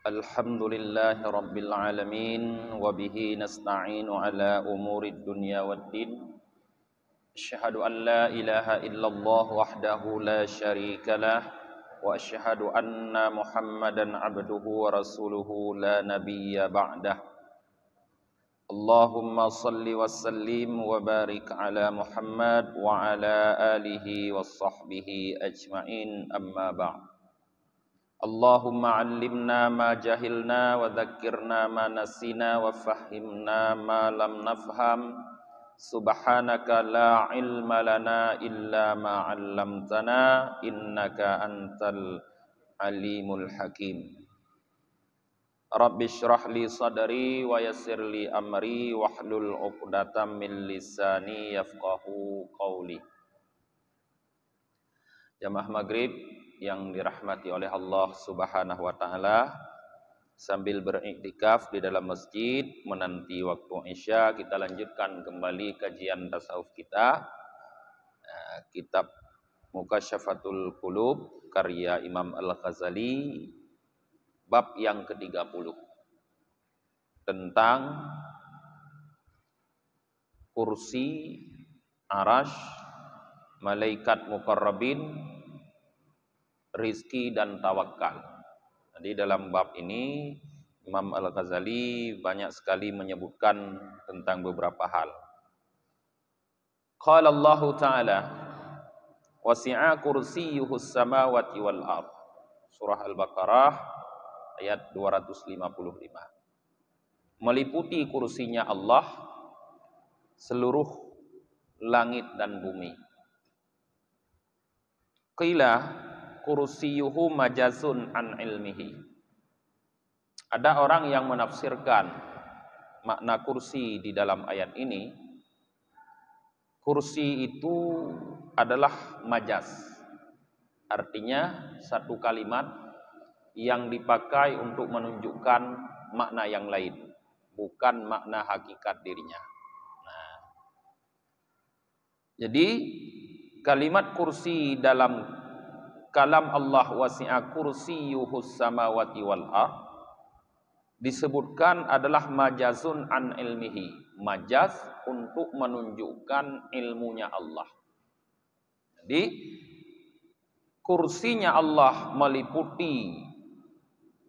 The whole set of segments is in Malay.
Alhamdulillahi Rabbil Alamin wa bihi nasta'inu ala umuri dunya waddin. Asyhadu an la ilaha illallah wahdahu la syarika lah wa asyhadu anna Muhammadan abduhu wa rasuluhu la nabiyya ba'dah. Allahumma salli wa sallim wa barik ala Muhammad wa ala alihi wa sahbihi ajma'in, amma ba'd. Allahumma 'allimna ma jahilna wa dzakkirna ma nasina wa fahhimna ma lam nafham. Subhanaka la ilma lana illa ma 'allamtana innaka antal alimul hakim. Rabbi shrah li sadri wa yassir li amri wahlul 'uqdatam min lisani yafqahu qawli. Jamaah maghrib yang dirahmati oleh Allah Subhanahu wa taala, sambil beriktikaf di dalam masjid menanti waktu Isya, kita lanjutkan kembali kajian tasawuf kita, kitab Mukasyafatul Qulub karya Imam Al-Ghazali, bab yang ke-30 tentang kursi, arasy, malaikat muqarrabin, rizki dan tawakal. Jadi dalam bab ini Imam Al-Ghazali banyak sekali menyebutkan tentang beberapa hal. Qala Allah Ta'ala wasi'a kursiyyuhus samawati wal ardh. Surah Al-Baqarah ayat 255. Meliputi kursinya Allah seluruh langit dan bumi. Qila kursiyuhu majazun an ilmihi. Ada orang yang menafsirkan makna kursi di dalam ayat ini, kursi itu adalah majaz. Artinya satu kalimat yang dipakai untuk menunjukkan makna yang lain, bukan makna hakikat dirinya. Jadi kalimat kursi dalam kalam Allah wasi'a kursiyyuhus samawati wal ardh disebutkan adalah majazun an ilmihi, majaz untuk menunjukkan ilmunya Allah. Jadi kursinya Allah meliputi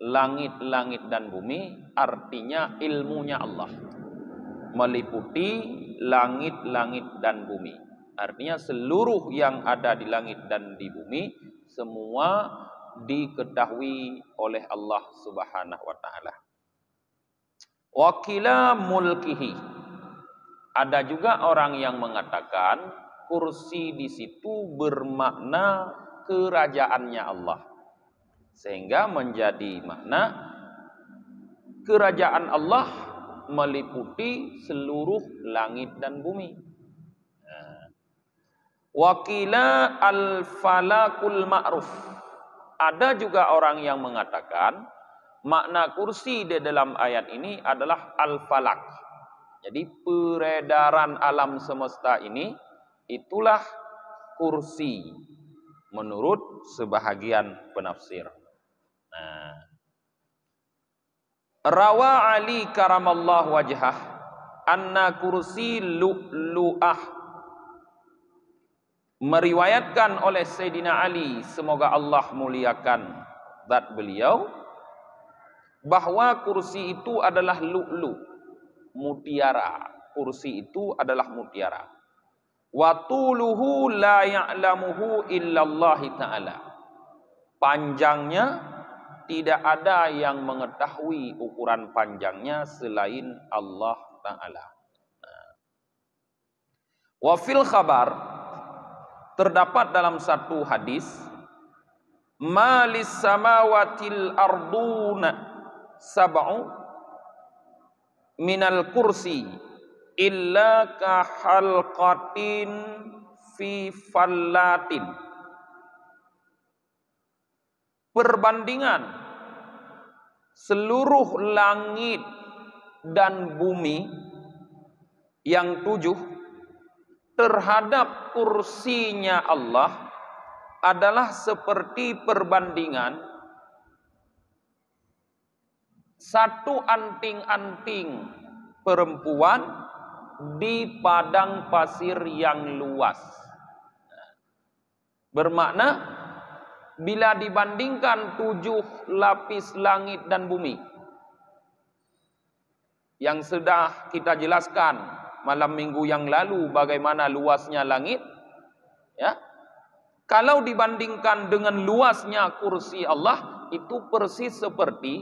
langit-langit dan bumi, artinya ilmunya Allah meliputi langit-langit dan bumi, artinya seluruh yang ada di langit dan di bumi semua diketahui oleh Allah Subhanahu wa taala. Wakila mulkihi. Ada juga orang yang mengatakan kursi di situ bermakna kerajaannya Allah. Sehingga menjadi makna kerajaan Allah meliputi seluruh langit dan bumi. Wakila al-falakul ma'ruf. Ada juga orang yang mengatakan makna kursi di dalam ayat ini adalah al-falak. Jadi peredaran alam semesta ini itulah kursi menurut sebahagian penafsir. Rawa Ali karamallahu wajhah anna kursi lu'lu'ah. Meriwayatkan oleh Sayyidina Ali, semoga Allah muliakan zat beliau, bahwa kursi itu adalah lu'lu, mutiara. Kursi itu adalah mutiara. Wa tuluhu la ya'lamuhu illallah ta'ala. Panjangnya tidak ada yang mengetahui ukuran panjangnya selain Allah Ta'ala. Wa fil khabar, terdapat dalam satu hadis, malis samawatil arduna sab'u minal kursi illa ka halqatin fi fallatin. Perbandingan seluruh langit dan bumi yang 7 terhadap kursinya Allah adalah seperti perbandingan satu anting-anting perempuan di padang pasir yang luas. Bermakna bila dibandingkan 7 lapis langit dan bumi yang sudah kita jelaskan malam minggu yang lalu bagaimana luasnya langit, ya. Kalau dibandingkan dengan luasnya kursi Allah, itu persis seperti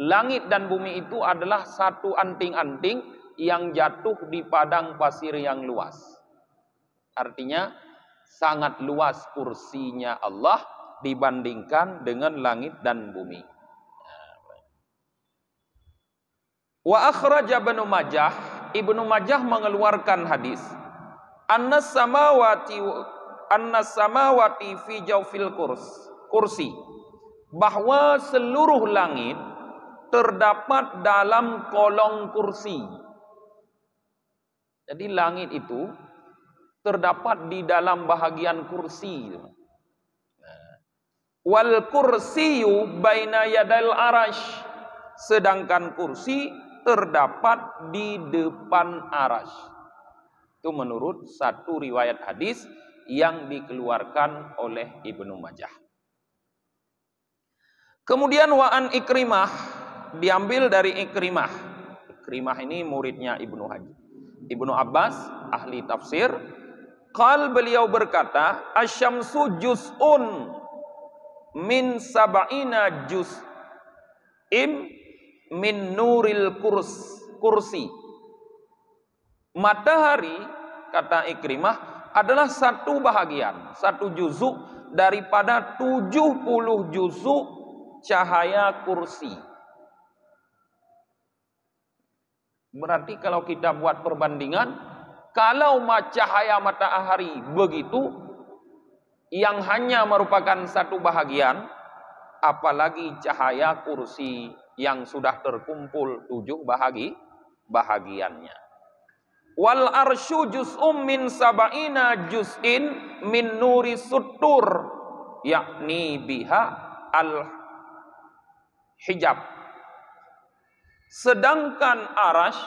langit dan bumi itu adalah satu anting-anting yang jatuh di padang pasir yang luas. Artinya sangat luas kursinya Allah dibandingkan dengan langit dan bumi. Wa akhraja Ibnu Majah mengeluarkan hadis annas samawati fi jawfil kursi, bahwa seluruh langit terdapat dalam kolong kursi. Jadi langit itu terdapat di dalam bahagian kursi. Wal kursiyu baina yadal arash, sedangkan kursi terdapat di depan arash. Itu menurut satu riwayat hadis yang dikeluarkan oleh Ibnu Majah. Kemudian wa an Ikrimah, diambil dari Ikrimah. Ikrimah ini muridnya Ibnu Abbas, ahli tafsir. Beliau berkata, asyamsu juz'un min sab'ina juz'im min nuril kursi. Matahari, kata Ikrimah, adalah satu bahagian, satu juzuk daripada 70 juzuk cahaya kursi. Berarti kalau kita buat perbandingan, kalau cahaya matahari begitu, yang hanya merupakan satu bahagian, apalagi cahaya kursi yang sudah terkumpul 7 bahagiannya. Wal arsyu juz'um min sab'ina juz'in min nuri sutur, yakni biha al hijab. Sedangkan arash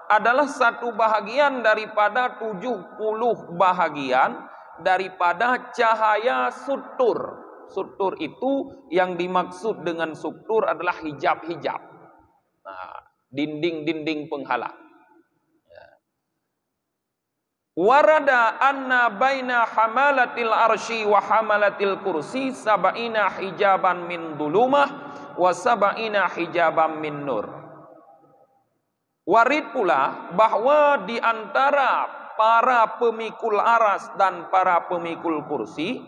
adalah satu bahagian daripada 70 bahagian daripada cahaya sutur. Sutur itu yang dimaksud dengan sutur adalah hijab-hijab. Nah, dinding-dinding penghalang. Warada anna baina hamalatil arsy wa hamalatil kursi sab'ina hijaban min dhulumah wa sab'ina hijaban min nur. Warid pula bahwa di antara para pemikul aras dan para pemikul kursi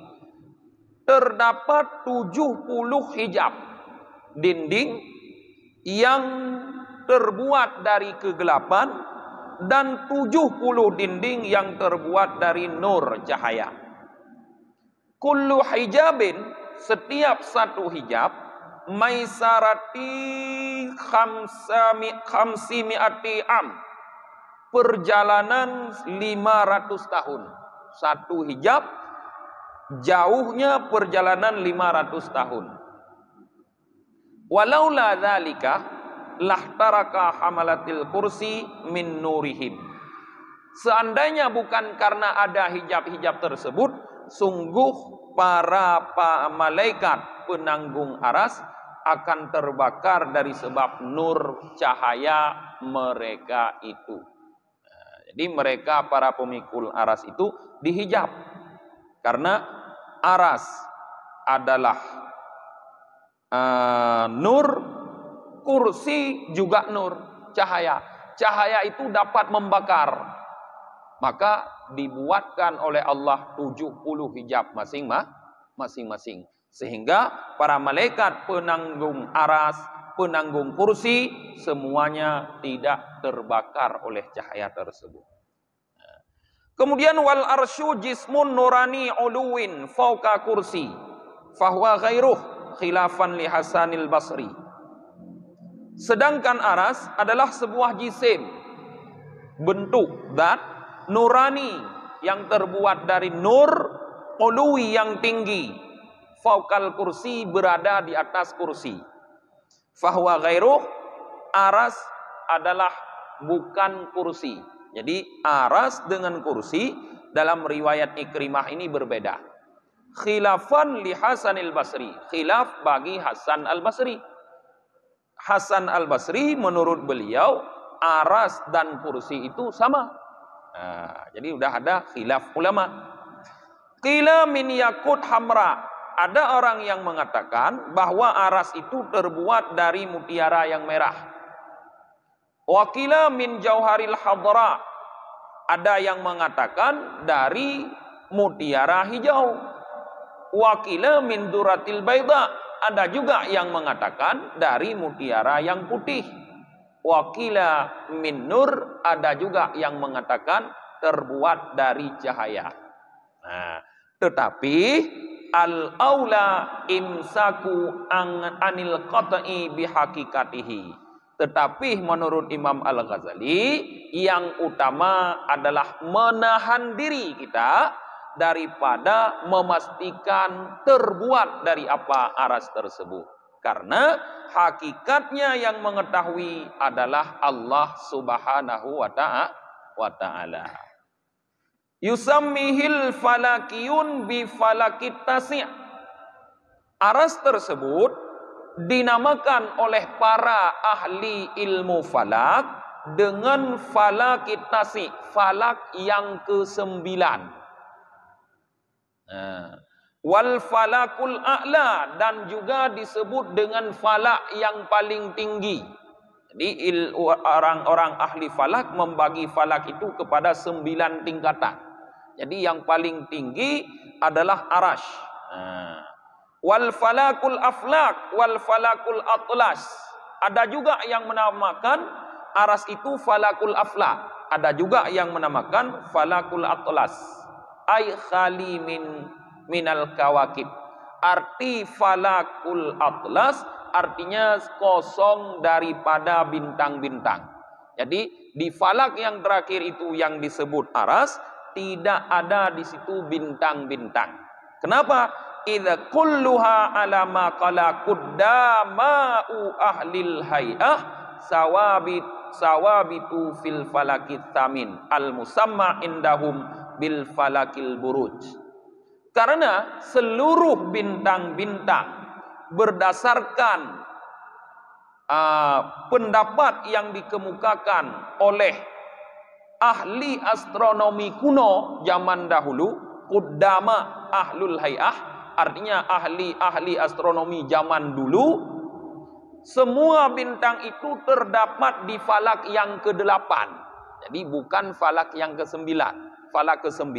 terdapat 70 hijab, dinding yang terbuat dari kegelapan, dan 70 dinding yang terbuat dari nur cahaya. Kullu hijabin, setiap satu hijab, maisarati khamsimi'ati am, perjalanan 500 tahun. Satu hijab jauhnya perjalanan 500 tahun. Walaula dzalika lahtaraka hamalatil kursi min nurihim. Seandainya bukan karena ada hijab-hijab tersebut, sungguh para malaikat penanggung aras akan terbakar dari sebab nur cahaya mereka itu. Jadi mereka para pemikul aras itu dihijab karena aras adalah nur, kursi juga nur, cahaya. Cahaya itu dapat membakar. Maka dibuatkan oleh Allah 70 hijab masing-masing. Sehingga para malaikat penanggung aras, penanggung kursi, semuanya tidak terbakar oleh cahaya tersebut. Kemudian wal arsyu jismun nurani uluwin fauqa kursi fahuwa ghairuh khilafan li Hasanil Basri. Sedangkan aras adalah sebuah jisim, bentuk zat nurani yang terbuat dari nur, uluwi yang tinggi, fauqal kursi berada di atas kursi. Fahuwa ghairuh, aras adalah bukan kursi. Jadi aras dengan kursi dalam riwayat Ikrimah ini berbeda. Khilafan li Hasanil Basri, khilaf bagi Hasan al-Basri. Hasan al-Basri menurut beliau aras dan kursi itu sama. Nah, jadi udah ada khilaf ulama. Qila min yakut hamra. Ada orang yang mengatakan bahwa aras itu terbuat dari mutiara yang merah. Wa qila min jauharil hadra. Ada yang mengatakan dari mutiara hijau. Wa qila min duratil baida. Ada juga yang mengatakan dari mutiara yang putih. Wa qila min nur. Ada juga yang mengatakan terbuat dari cahaya. Nah, tetapi al-aula imsaku anil qat'i bihaqikatihi. Tetapi menurut Imam Al-Ghazali, yang utama adalah menahan diri kita daripada memastikan terbuat dari apa aras tersebut. Karena hakikatnya yang mengetahui adalah Allah Subhanahu wa ta'ala. Yusammihil falakiyun bi falakit tasi'. Aras tersebut dinamakan oleh para ahli ilmu falak dengan falakit tasi', falak yang ke-9. Wal falakul a'la, dan juga disebut dengan falak yang paling tinggi. Jadi orang-orang ahli falak membagi falak itu kepada 9 tingkatan. Jadi yang paling tinggi adalah arash. Wal falakul aflak wal falakul atlas. Ada juga yang menamakan aras itu falakul aflak. Ada juga yang menamakan falakul atlas. Ay khali minal kawakib. Arti falakul atlas artinya kosong daripada bintang-bintang. Jadi di falak yang terakhir itu yang disebut aras, tidak ada di situ bintang-bintang. Kenapa? Idza kulluha ala ma qala quddama'u ahlil hay'ah sawabitu fil falakit tamin al musamma indahum bil falakil buruj. Karena seluruh bintang-bintang berdasarkan pendapat yang dikemukakan oleh ahli astronomi kuno zaman dahulu, quddama ahlul hay'ah, artinya ahli astronomi zaman dulu, semua bintang itu terdapat di falak yang ke-8. Jadi bukan falak yang ke-9. Falak ke-9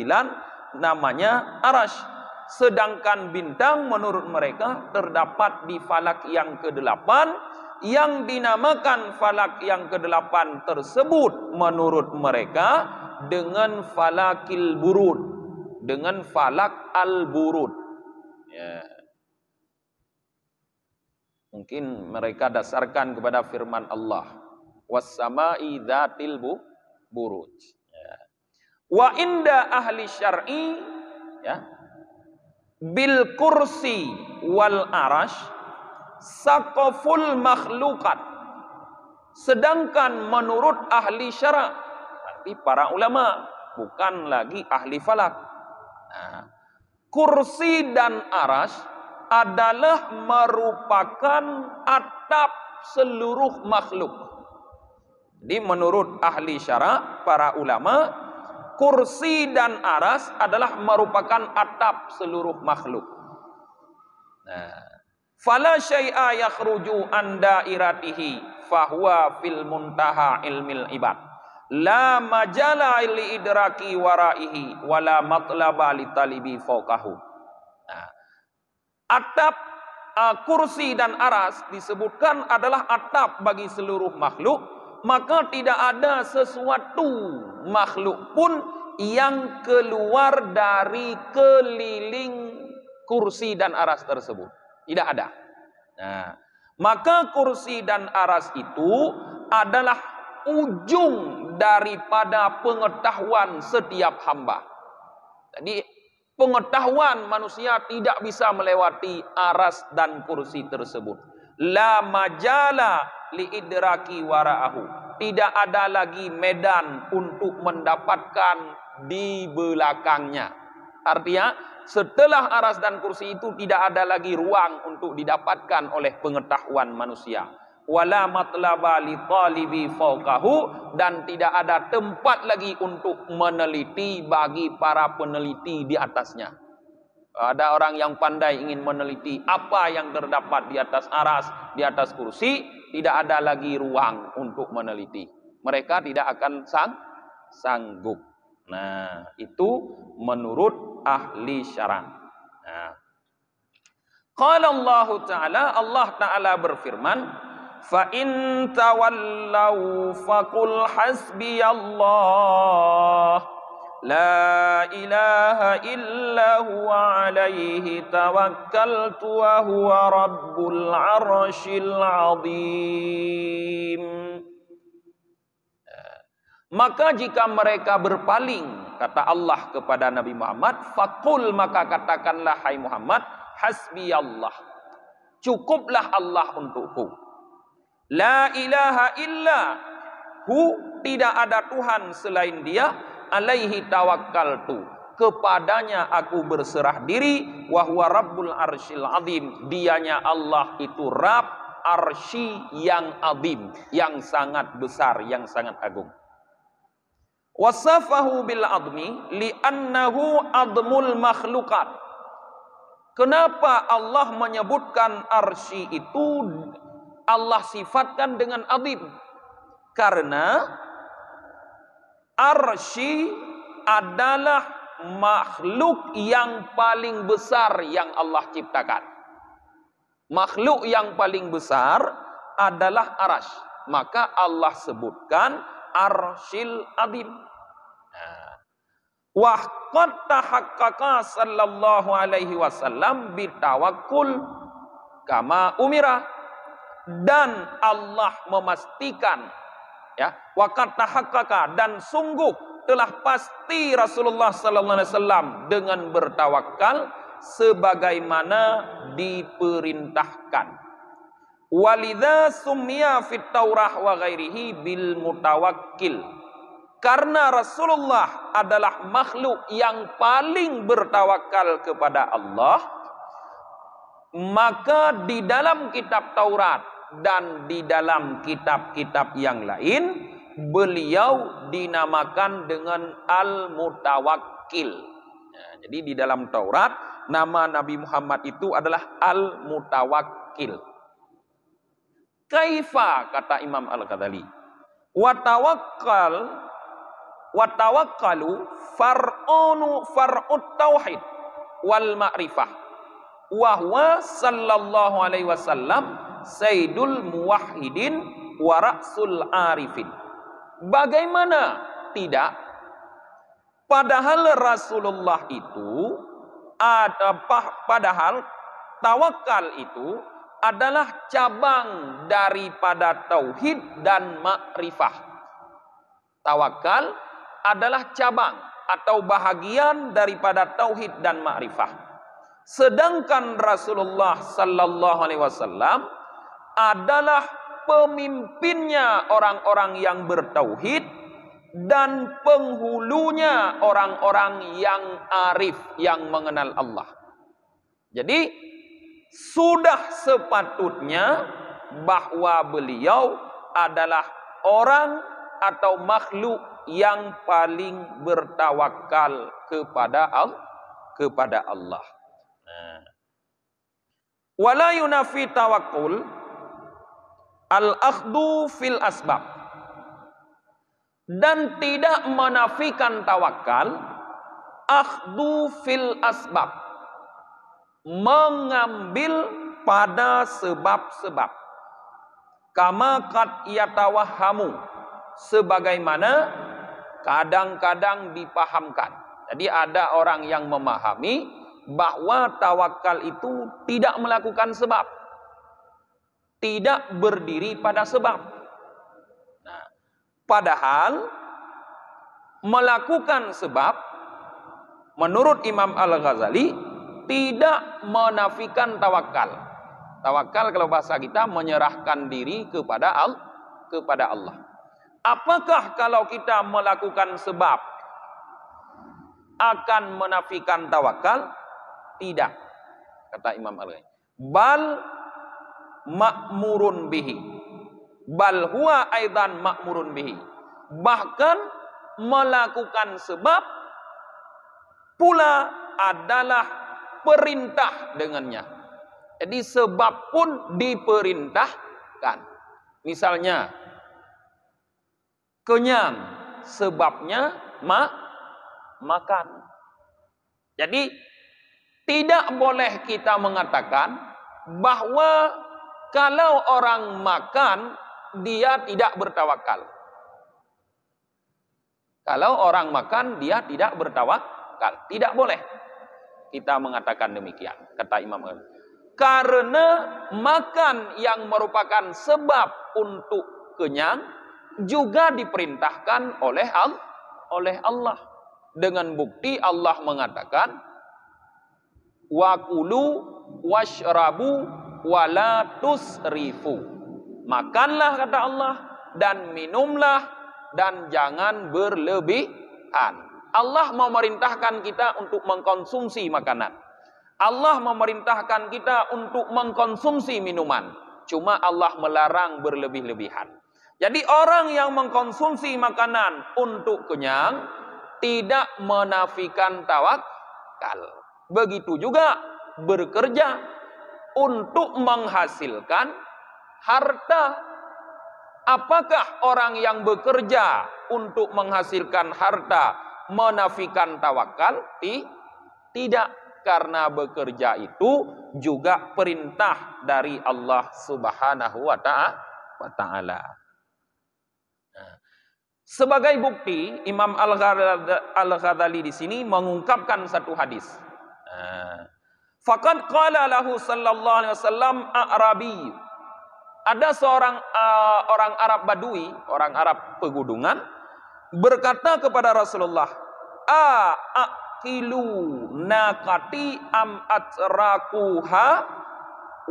namanya arash. Sedangkan bintang menurut mereka terdapat di falak yang ke-8, yang dinamakan falak yang ke-8 tersebut menurut mereka dengan falakil burud, dengan falak al-burud. Ya. Mungkin mereka dasarkan kepada firman Allah, was-sama'i dzatil buruj. Ya. Wa inda ahli syar'i, ya, bil kursi wal arash saqaful makhlukat. Sedangkan menurut ahli syara', berarti para ulama, bukan lagi ahli falak, kursi dan arash adalah merupakan atap seluruh makhluk. Jadi menurut ahli syara', para ulama, kursi dan arash adalah merupakan atap seluruh makhluk. Fala syai'a yakhruju an dairatihi fahuwa fil muntaha ilmil ibad. La majala li idraki waraihi wala matlaba li talibi fawqahu. Atap kursi dan aras disebutkan adalah atap bagi seluruh makhluk, maka tidak ada sesuatu makhluk pun yang keluar dari keliling kursi dan aras tersebut. Tidak ada. Nah, maka kursi dan aras itu adalah ujung daripada pengetahuan setiap hamba. Jadi pengetahuan manusia tidak bisa melewati aras dan kursi tersebut. La majala li idraki wara'ahu. Tidak ada lagi medan untuk mendapatkan di belakangnya. Artinya, setelah aras dan kursi itu tidak ada lagi ruang untuk didapatkan oleh pengetahuan manusia. Wala matlaba li talibi fawqahu, dan tidak ada tempat lagi untuk meneliti bagi para peneliti di atasnya. Ada orang yang pandai ingin meneliti apa yang terdapat di atas aras, di atas kursi, tidak ada lagi ruang untuk meneliti. Mereka tidak akan sanggup. Nah, itu menurut ahli syarah. Nah, qala Allah Ta'ala, Allah Ta'ala berfirman, fa in tawallau faqul hasbiyallah la ilaha illa huwa alaihi tawakkaltu wa huwa rabbul arsyil azim. Maka jika mereka berpaling, kata Allah kepada Nabi Muhammad, faqul, maka katakanlah hai Muhammad, hasbiyallah, cukuplah Allah untukku. La ilaha illa hu, tidak ada Tuhan selain Dia, alaihi tawakkaltu, kepadanya aku berserah diri, wa huwa rabbul arsyil azim, dianya Allah itu Rabb arsy yang azim, yang sangat besar, yang sangat agung. Wasafahu bil admi li'annahu admul makhlukat. Kenapa Allah menyebutkan arsy itu Allah sifatkan dengan azim? Karena arsy adalah makhluk yang paling besar yang Allah ciptakan. Makhluk yang paling besar adalah arsy. Maka Allah sebutkan arsyil azim. Wa qad tahaqqaqa sallallahu alaihi wasallam bitawakkul kama umira, dan Allah memastikan, ya, wa qad tahaqqaqa, dan sungguh telah pasti Rasulullah sallallahu alaihi wasallam dengan bertawakal sebagaimana diperintahkan. Walidza summiya fit Taurah wa ghairihi bil mutawakkil. Karena Rasulullah adalah makhluk yang paling bertawakal kepada Allah, maka di dalam kitab Taurat dan di dalam kitab-kitab yang lain, beliau dinamakan dengan Al-Mutawakkil. Nah, jadi di dalam Taurat, nama Nabi Muhammad itu adalah Al-Mutawakkil. Kaifa, kata Imam Al-Ghazali, watawakkalu far'ut tauhid wal ma'rifah wa huwa sallallahu alaihi wasallam sayyidul muwahhidin wa ra'sul arifin. Bagaimana tidak? Padahal Rasulullah itu padahal tawakal itu adalah cabang daripada tauhid dan ma'rifah. Tawakal adalah cabang atau bahagian daripada tauhid dan ma'rifah. Sedangkan Rasulullah sallallahu alaihi wasallam adalah pemimpinnya orang-orang yang bertauhid dan penghulunya orang-orang yang arif, yang mengenal Allah. Jadi sudah sepatutnya bahwa beliau adalah orang atau makhluk yang paling bertawakal kepada Allah. Wala yunafi tawakkul al-akhdhu fil asbab, dan tidak menafikan tawakal akhdhu fil asbab, mengambil pada sebab-sebab. Kama qad yatawahhamu, sebagaimana kadang-kadang dipahamkan. Jadi ada orang yang memahami bahwa tawakal itu tidak melakukan sebab, tidak berdiri pada sebab. Nah, padahal melakukan sebab menurut Imam Al-Ghazali tidak menafikan tawakal. Tawakal kalau bahasa kita menyerahkan diri kepada Allah. Apakah kalau kita melakukan sebab akan menafikan tawakal? Tidak, kata Imam Al-Ghazali. Bal ma'murun bihi. Bal huwa aidan ma'murun bihi. Bahkan melakukan sebab pula adalah perintah dengannya. Jadi sebab pun diperintahkan. Misalnya kenyang, sebabnya makan. Jadi tidak boleh kita mengatakan bahwa kalau orang makan dia tidak bertawakal. Kalau orang makan dia tidak bertawakal, tidak boleh kita mengatakan demikian, kata Imam Ghazali. Karena makan yang merupakan sebab untuk kenyang juga diperintahkan oleh Allah. Dengan bukti Allah mengatakan, wa kulu washrabu wala tusrifu. Makanlah, kata Allah, dan minumlah dan jangan berlebihan. Allah memerintahkan kita untuk mengkonsumsi makanan. Allah memerintahkan kita untuk mengkonsumsi minuman. Cuma Allah melarang berlebih-lebihan. Jadi orang yang mengkonsumsi makanan untuk kenyang tidak menafikan tawakal. Begitu juga bekerja untuk menghasilkan harta. Apakah orang yang bekerja untuk menghasilkan harta menafikan tawakal? Tidak. Karena bekerja itu juga perintah dari Allah Subhanahu wa Ta'ala. Sebagai bukti, Imam Al-Ghazali di sini mengungkapkan satu hadis. Faqad qala lahu sallallahu alaihi wasallam a'rabi. Ada seorang orang Arab Badui, orang Arab pegunungan, berkata kepada Rasulullah, "Aqilu naqati am atrakuha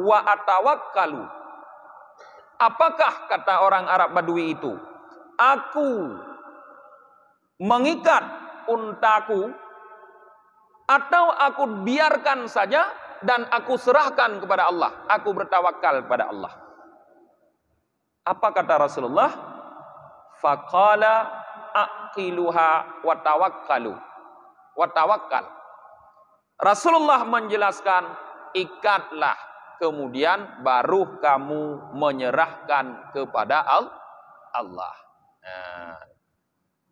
wa atawakkalu." Apakah, kata orang Arab Badui itu, aku mengikat untaku atau aku biarkan saja dan aku serahkan kepada Allah, aku bertawakal kepada Allah? Apa kata Rasulullah? Faqala aqiluha wa tawakkalu. Wa tawakkal. Rasulullah menjelaskan, ikatlah, kemudian baru kamu menyerahkan kepada Allah.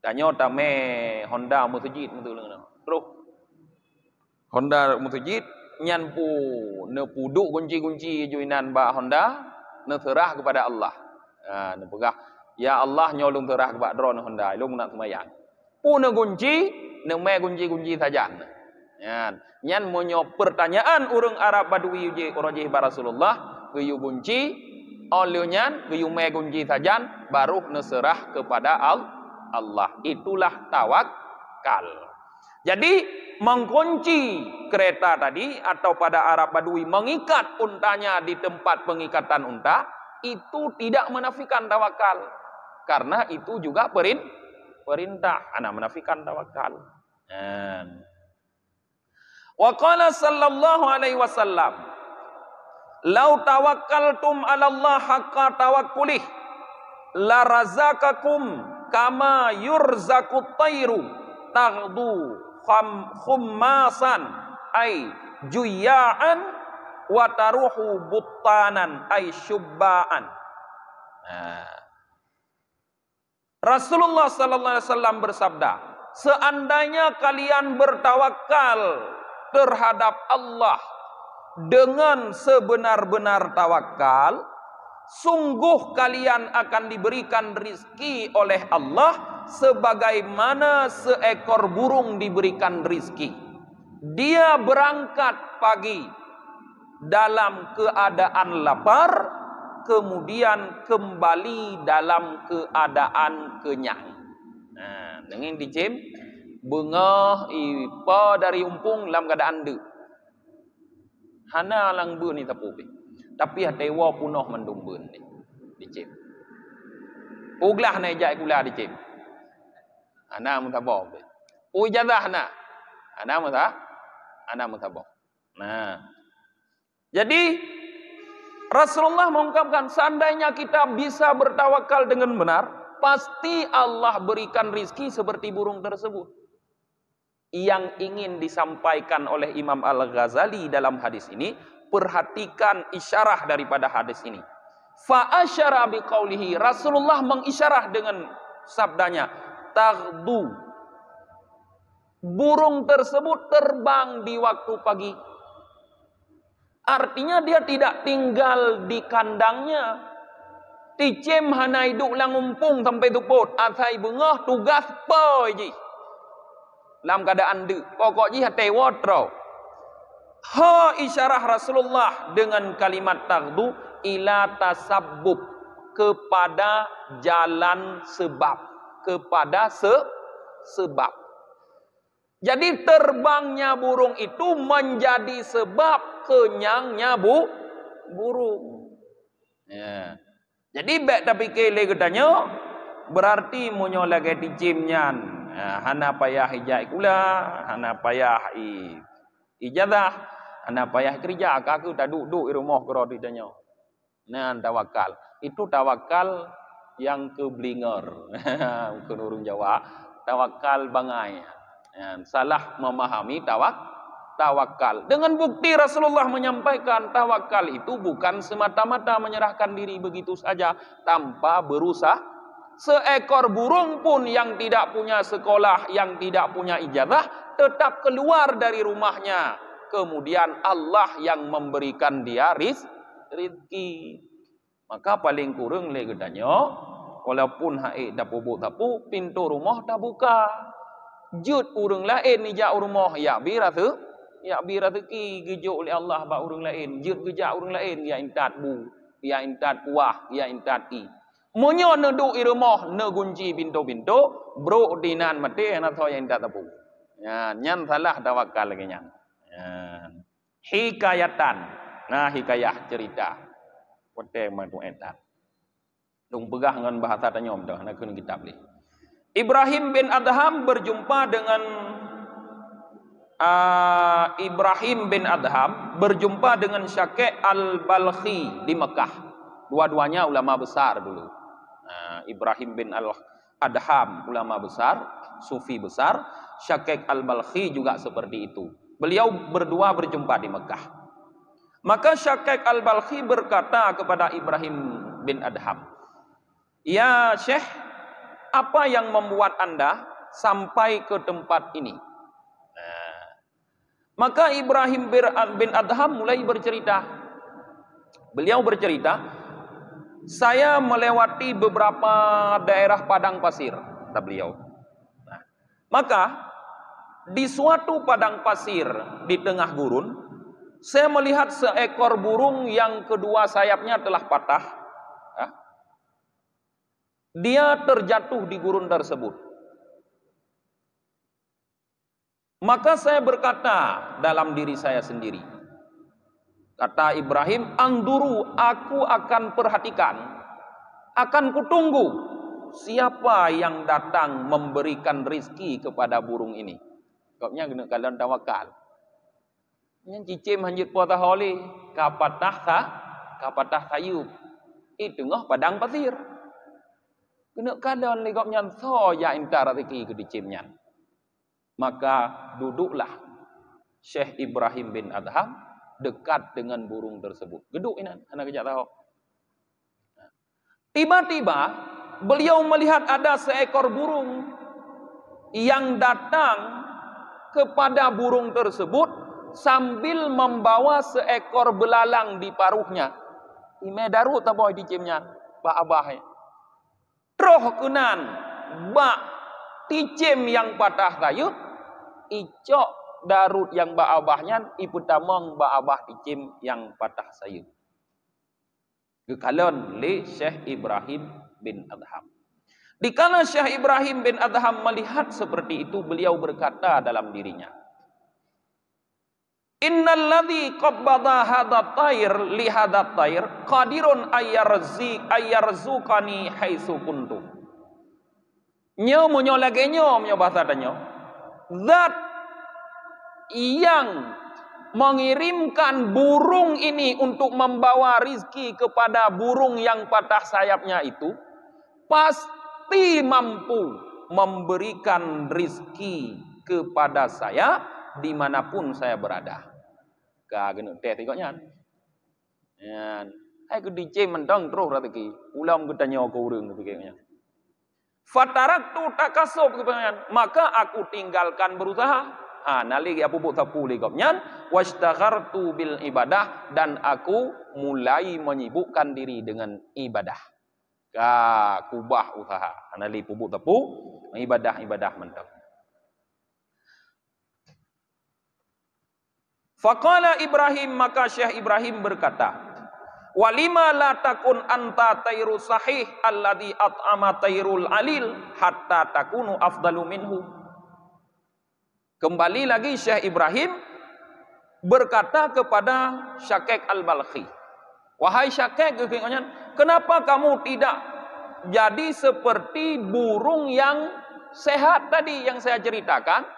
Tanya tame Honda Mutujid terus Honda Mutujid nyan pu ne puduk kunci-kunci juinan ba Honda ne serah kepada Allah. Ne pegah, ya Allah nyolong terah kepada drone Honda ilung nak semayang. Pu ne kunci ne me kunci-kunci saja. Nyan monyo pertanyaan urang Arab Badui uje orojih ba Rasulullah, geyu kunci olionyan geyu me kunci saja baru ne serah kepada Allah. Itulah tawakal. Jadi mengkunci kereta tadi atau pada Arab Badui mengikat untanya di tempat pengikatan unta itu tidak menafikan tawakal, karena itu juga perintah. Anak menafikan tawakal. Wa qala sallallahu alaihi wasallam, "Lau tawakkaltum 'ala Allah haqqa tawakkulih la razaqakum kama yurzaqut tayru taghdu khummasan ay juya'an wa taruhu buttanan ay syubba'an." Rasulullah sallallahu alaihi wasallam bersabda, seandainya kalian bertawakal terhadap Allah dengan sebenar-benar tawakal, sungguh kalian akan diberikan rizki oleh Allah sebagaimana seekor burung diberikan rizki. Dia berangkat pagi dalam keadaan lapar, kemudian kembali dalam keadaan kenyang. Dengan dicem bunga ipa dari umpung dalam keadaan de. Hana lang bu ni tapu. Tapi tewa punoh mendumbun ni. Dicim. Puglah na ijak kula dicim. Ana mutabah. Ujazah na. Ana mutabah. Nah. Jadi Rasulullah mengungkapkan, seandainya kita bisa bertawakal dengan benar, pasti Allah berikan rizki seperti burung tersebut. Yang ingin disampaikan oleh Imam Al-Ghazali dalam hadis ini, perhatikan isyarah daripada hadis ini. Fa'asyara biqaulihi, Rasulullah mengisyarah dengan sabdanya, taghdu. Burung tersebut terbang di waktu pagi. Artinya dia tidak tinggal di kandangnya. Ticim hana hidup lang umpung sampai tuput. Atai bengah tugas apa je. Dalam keadaan dek. Pokoknya hati watrau. Ha isyarah Rasulullah dengan kalimat taghdu ila tasabbub, kepada jalan sebab. Kepada sebab. Jadi terbangnya burung itu menjadi sebab kenyangnya burung. Ya. Jadi bek tapi kele katanya berarti munyo lagi dicimnya. Hana payah hijai kula, hana payah ijazah, hana payah kerja, aku tak duduk di rumah kero ditanya. Nah, tawakal. Itu tawakal yang keblinger. Bukan orang Jawa, tawakal bangai. Salah memahami tawakal. Dengan bukti Rasulullah menyampaikan tawakal itu bukan semata-mata menyerahkan diri begitu saja tanpa berusaha. Seekor burung pun yang tidak punya sekolah, yang tidak punya ijazah, tetap keluar dari rumahnya. Kemudian Allah yang memberikan dia rizki. Maka paling kurang le gedanya, walaupun haik dah pubuk-tapu, pintu rumah dah buka. Jut urang lain ni jak rumah ya biratu ki gejuk oleh Allah ba urang lain, jut gejak urang lain ya intat bu, ya intat kuah, ya intat i. Monyo neduk i rumah ne gunci pintu-pintu, bro dinan mati ana tho ya intat tapu. Ya, nyan salah tawakal lagi nyan. Ya. Hikayatan. Nah, hikayah cerita. Pote matu etat. Dong pegah dengan bahasa tanyom dah nak kun kitab ni. Ibrahim bin Adham berjumpa dengan Syakek Al-Balkhi di Mekah. Dua-duanya ulama besar dulu. Ibrahim bin Adham ulama besar, sufi besar. Syakek Al-Balkhi juga seperti itu. Beliau berdua berjumpa di Mekah. Maka Syakek Al-Balkhi berkata kepada Ibrahim bin Adham, "Ya Syekh, apa yang membuat Anda sampai ke tempat ini?" Maka Ibrahim bin Adham mulai bercerita. Beliau bercerita, "Saya melewati beberapa daerah padang pasir," kata beliau. Maka di suatu padang pasir di tengah gurun, saya melihat seekor burung yang kedua sayapnya telah patah. Dia terjatuh di gurun tersebut. Maka saya berkata dalam diri saya sendiri. Kata Ibrahim, "Anduru, aku akan perhatikan, akan kutunggu siapa yang datang memberikan rizki kepada burung ini." Koknya kena kalian tawakal. Yang cicim hanjit puasa holi, kapatah sayup. Itu tengah padang pasir. Kena kalian legoknya so ya intar rezeki ke dicimnya. Maka duduklah Syekh Ibrahim bin Adham dekat dengan burung tersebut. Geduk ini anak kejak tahu. Tiba-tiba beliau melihat ada seekor burung yang datang kepada burung tersebut sambil membawa seekor belalang di paruhnya. Ime darut apa dicimnya? Ba abah. Roh kunan bak ticim yang patah sayup, icok darut yang bak abahnya, iputamong bak abah ticim yang patah sayup. Gekalon li Syekh Ibrahim bin Adham. Dikala Syekh Ibrahim bin Adham melihat seperti itu, beliau berkata dalam dirinya, Innal ladzi qabbada hadat tayr li hadat tayr qadirun ayarzuqani haitsu kuntu. Nyo munyo lagi nyo bahasa tanyo. Zat yang mengirimkan burung ini untuk membawa rizki kepada burung yang patah sayapnya itu pasti mampu memberikan rizki kepada saya dimanapun saya berada. Kagak teh tikoknya. Yan, aku dicem mendang terus ratiki. Ulam kita nyawa ke urang pikirnya. Fataraktu takasub kepengen, maka aku tinggalkan berusaha. Nali aku buat tapu ligopnya, wastakhartu bil ibadah, dan aku mulai menyibukkan diri dengan ibadah. Kubah usaha. Nali pupuk tapu ibadah mentok. Faqala Ibrahim, maka Syekh Ibrahim berkata, walima la takun anta tayru sahih alladhi at'ama tayrul alil hatta takunu afdalu minhu. Kembali lagi Syekh Ibrahim berkata kepada Syakek Al-Balkhi, wahai Syakek, kenapa kamu tidak jadi seperti burung yang sehat tadi yang saya ceritakan,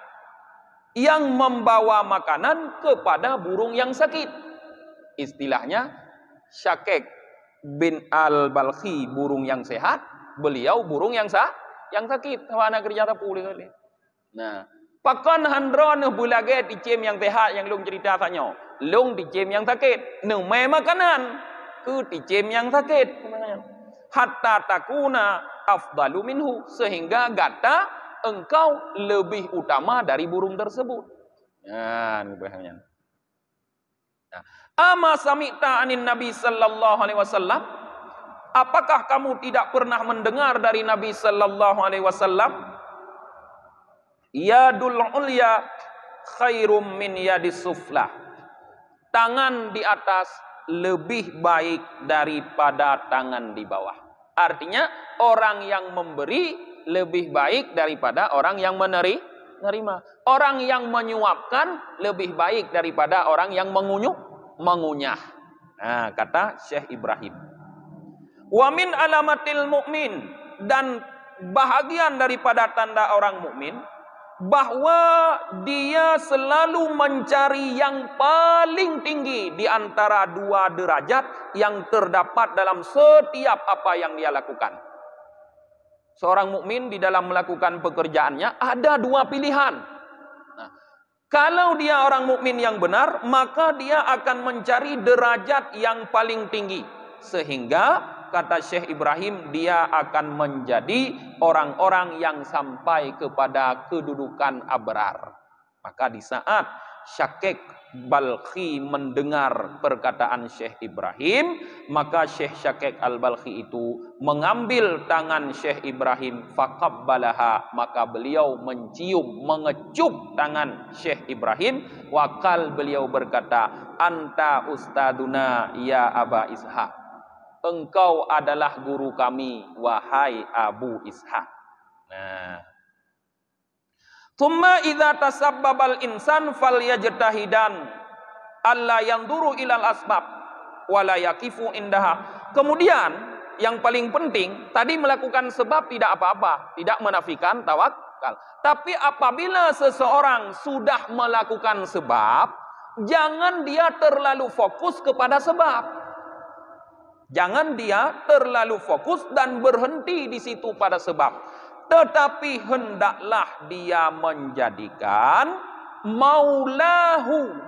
yang membawa makanan kepada burung yang sakit. Istilahnya Syakek bin Al-Balkhi burung yang sehat, beliau burung yang sakit. Mana kerja tapu kali. Nah, pakon handron bulage dicem yang sehat yang lung cerita sanyo. Lung dicem yang sakit. Nume makanan ke dicem yang sakit. Hatta takuna afdalu minhu, sehingga gata engkau lebih utama dari burung tersebut. Nah, ama sami'ta anin Nabi sallallahu alaihi wasallam? Apakah kamu tidak pernah mendengar dari Nabi sallallahu alaihi wasallam? Yadul ulya khairum min yadis sufla. Tangan di atas lebih baik daripada tangan di bawah. Artinya orang yang memberi lebih baik daripada orang yang menerima. Orang yang menyuapkan lebih baik daripada orang yang mengunyah. Nah, kata Syekh Ibrahim. Wa min alamatil mu'min, dan bahagian daripada tanda orang mukmin bahwa dia selalu mencari yang paling tinggi di antara dua derajat yang terdapat dalam setiap apa yang dia lakukan. Seorang mukmin di dalam melakukan pekerjaannya ada dua pilihan. Nah, kalau dia orang mukmin yang benar, maka dia akan mencari derajat yang paling tinggi, sehingga kata Syekh Ibrahim, dia akan menjadi orang-orang yang sampai kepada kedudukan abrar. Maka di saat Syakek Balkhi mendengar perkataan Syekh Ibrahim, maka Syekh Syakek Al-Balkhi itu mengambil tangan Syekh Ibrahim, faqabbalaha, maka beliau mengecup tangan Syekh Ibrahim. Wakal, beliau berkata, anta ustaduna ya Aba Ishaq, engkau adalah guru kami wahai Abu Ishaq. Nah, thumma idza tasabbabal insan falyajtahidan alla yanzuru ilal asbab wala yaqifu indaha. Kemudian yang paling penting tadi melakukan sebab tidak apa-apa, tidak menafikan tawakal. Tapi apabila seseorang sudah melakukan sebab, jangan dia terlalu fokus kepada sebab. Jangan dia terlalu fokus dan berhenti di situ pada sebab. Tetapi hendaklah dia menjadikan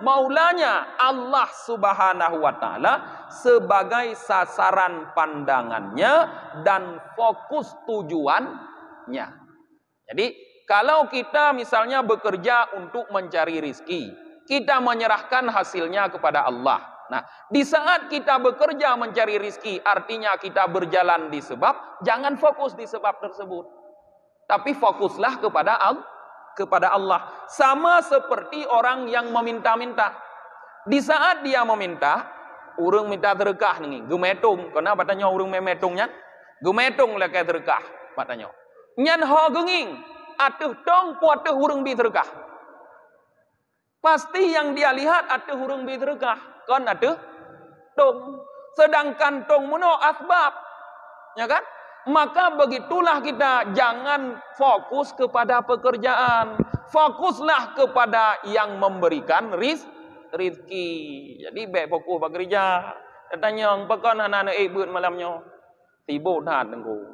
maulanya Allah Subhanahu wa taala sebagai sasaran pandangannya dan fokus tujuannya. Jadi kalau kita misalnya bekerja untuk mencari rizki, kita menyerahkan hasilnya kepada Allah. Nah, di saat kita bekerja mencari rizki, artinya kita berjalan di sebab, jangan fokus di sebab tersebut. Tapi fokuslah kepada Allah. Sama seperti orang yang meminta-minta. Di saat dia meminta, urang minta terkah nih, gemetung. Kenapa tanya urang memetungnya? Gemetung lah kayak terkah, katanya. Nyan ho genging, atuh dong puatuh urang bi terkah. Pasti yang dia lihat ada hurung bidrekah, kan ada tung. Sedangkan tung muno asbab, ya kan? Maka begitulah kita jangan fokus kepada pekerjaan. Fokuslah kepada yang memberikan rizki. Jadi baik fokus bekerja. Katanya pekan anak-anak ibut malamnya. Tibo dah tengku.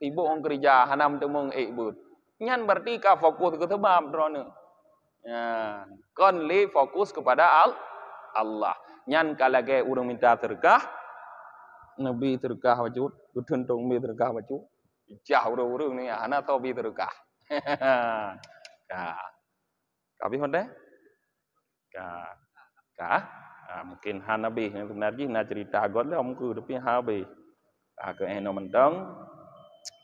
Tibo orang kerja hanam temung ibut. Nyan berarti ka fokus ke sebab drone. Ya, kon li fokus kepada Allah. Nyan kalage urang minta terkah, Nabi terkah wajud, kutuntung mi terkah wajud. Jauh urang ni anak tahu bi terkah. Ka. Kabi honde? Ka. Mungkin Hanabi yang sebenarnya nak cerita God lah mungkin tapi Habi. Ke eno mentang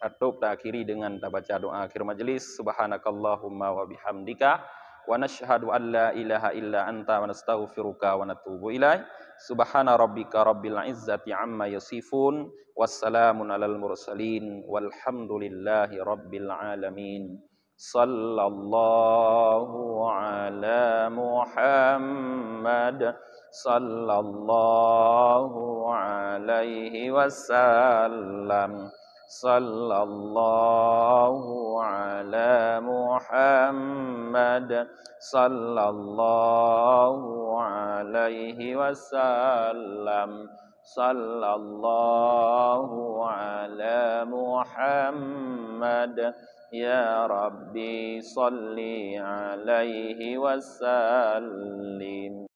tutup tak akhiri dengan tak baca doa akhir majlis. Subhanakallahumma wa bihamdika wa nashhadu an la ilaha illa anta wa nastaghfiruka wa natubu ilaih. Subhana rabbika rabbil izzati amma yasifun wassalamun alal mursalin walhamdulillahi rabbil alamin. Sallallahu ala Muhammad sallallahu alaihi wasallam. Sallallahu ala Muhammad sallallahu alaihi wasallam. Sallallahu ala Muhammad ya Rabbi salli alaihi wasallim.